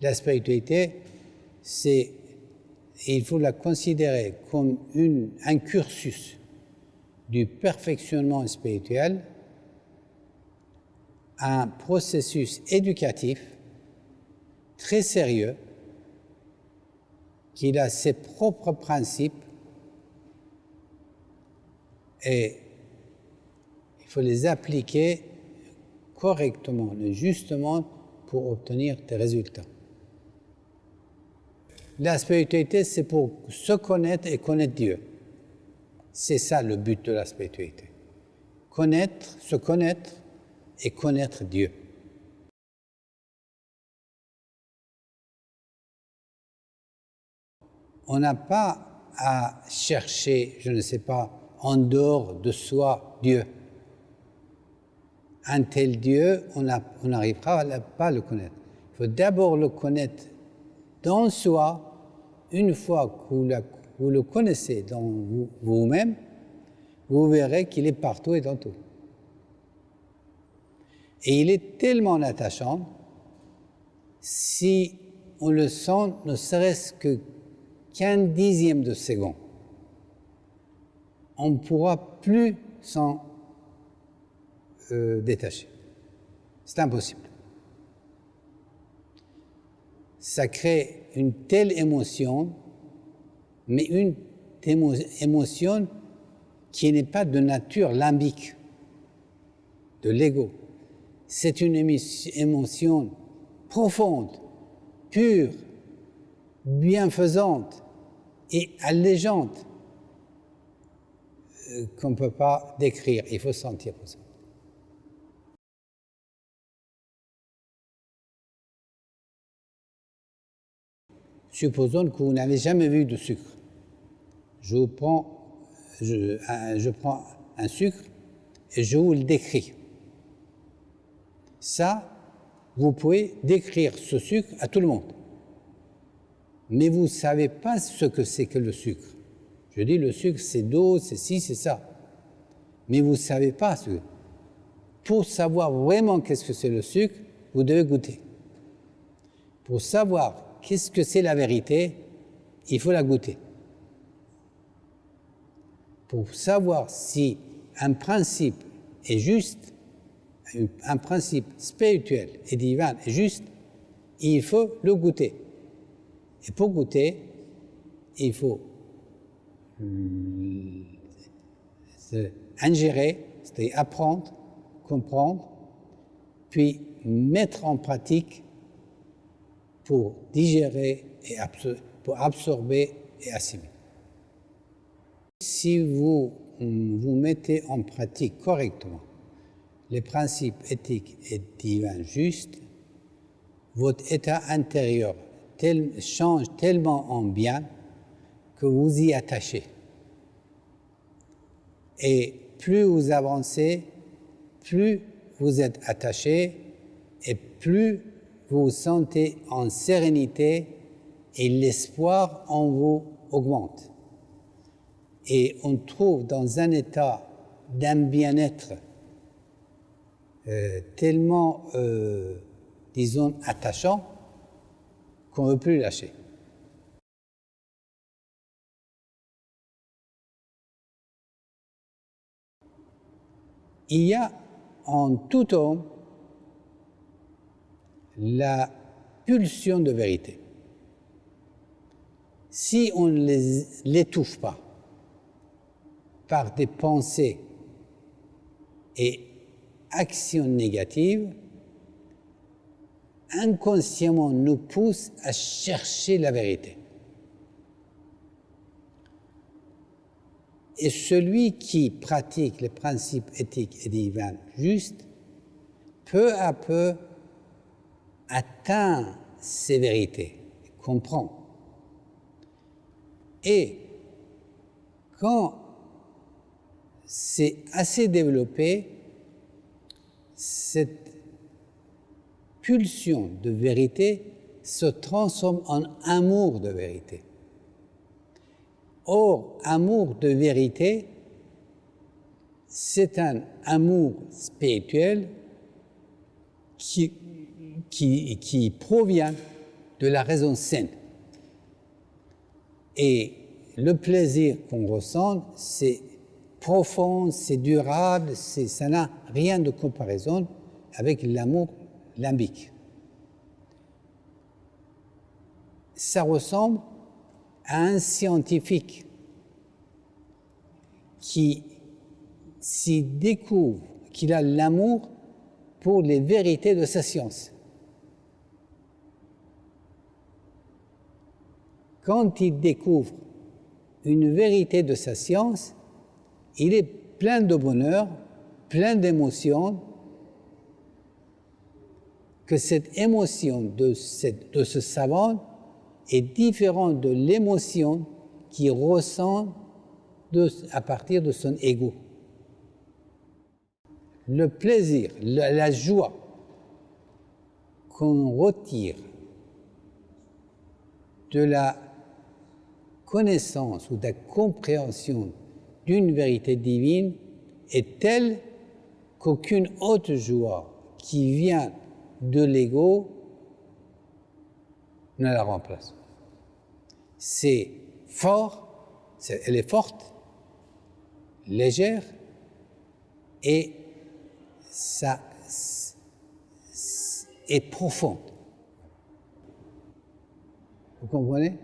La spiritualité, il faut la considérer comme un cursus du perfectionnement spirituel, un processus éducatif très sérieux qui a ses propres principes et il faut les appliquer correctement, justement pour obtenir des résultats. La spiritualité, c'est pour se connaître et connaître Dieu. C'est ça le but de la spiritualité. Connaître, se connaître et connaître Dieu. On n'a pas à chercher, je ne sais pas, en dehors de soi, Dieu. Un tel Dieu, on n'arrivera pas à le connaître. Il faut d'abord le connaître dans soi. Une fois que vous le connaissez dans vous-même, vous verrez qu'il est partout et dans tout. Et il est tellement attachant, si on le sent ne serait-ce qu'un dixième de seconde, on ne pourra plus s'en détacher. C'est impossible. Ça crée une telle émotion, mais une émotion qui n'est pas de nature limbique, de l'ego. C'est une émotion profonde, pure, bienfaisante et allégeante qu'on ne peut pas décrire. Il faut sentir pour ça. Supposons que vous n'avez jamais vu de sucre. Je prends un sucre et je vous le décris. Ça, vous pouvez décrire ce sucre à tout le monde. Mais vous ne savez pas ce que c'est que le sucre. Je dis le sucre, c'est d'eau, c'est ci, c'est ça. Mais vous ne savez pas ce que. Pour savoir vraiment qu'est-ce que c'est le sucre, vous devez goûter. Pour savoir qu'est-ce que c'est la vérité, il faut la goûter. Pour savoir si un principe est juste, un principe spirituel et divin est juste, il faut le goûter. Et pour goûter, il faut ingérer, c'est-à-dire apprendre, comprendre, puis mettre en pratique pour digérer et pour absorber et assimiler. Si vous mettez en pratique correctement les principes éthiques et divins justes, votre état intérieur change tellement en bien que vous y attachez. Et plus vous avancez, plus vous êtes attaché et plus vous vous sentez en sérénité et l'espoir en vous augmente. Et on trouve dans un état d'un bien-être tellement, disons, attachant qu'on ne veut plus lâcher. Il y a en tout homme la pulsion de vérité. Si on ne l'étouffe pas par des pensées et actions négatives, inconsciemment nous pousse à chercher la vérité. Et celui qui pratique les principes éthiques et divins justes, peu à peu atteint ces vérités, comprend. Et quand c'est assez développé, cette pulsion de vérité se transforme en amour de vérité. Or, amour de vérité, c'est un amour spirituel qui provient de la raison saine. Et le plaisir qu'on ressent, c'est profond, c'est durable, ça n'a rien de comparaison avec l'amour limbique. Ça ressemble à un scientifique qui s'y découvre qu'il a l'amour pour les vérités de sa science. Quand il découvre une vérité de sa science, il est plein de bonheur, plein d'émotions, que cette émotion de ce savant est différente de l'émotion qu'il ressent à partir de son ego. Le plaisir, la joie qu'on retire de la connaissance ou de la compréhension d'une vérité divine est telle qu'aucune autre joie qui vient de l'ego ne la remplace. C'est fort, elle est forte, légère, et ça est profonde. Vous comprenez ?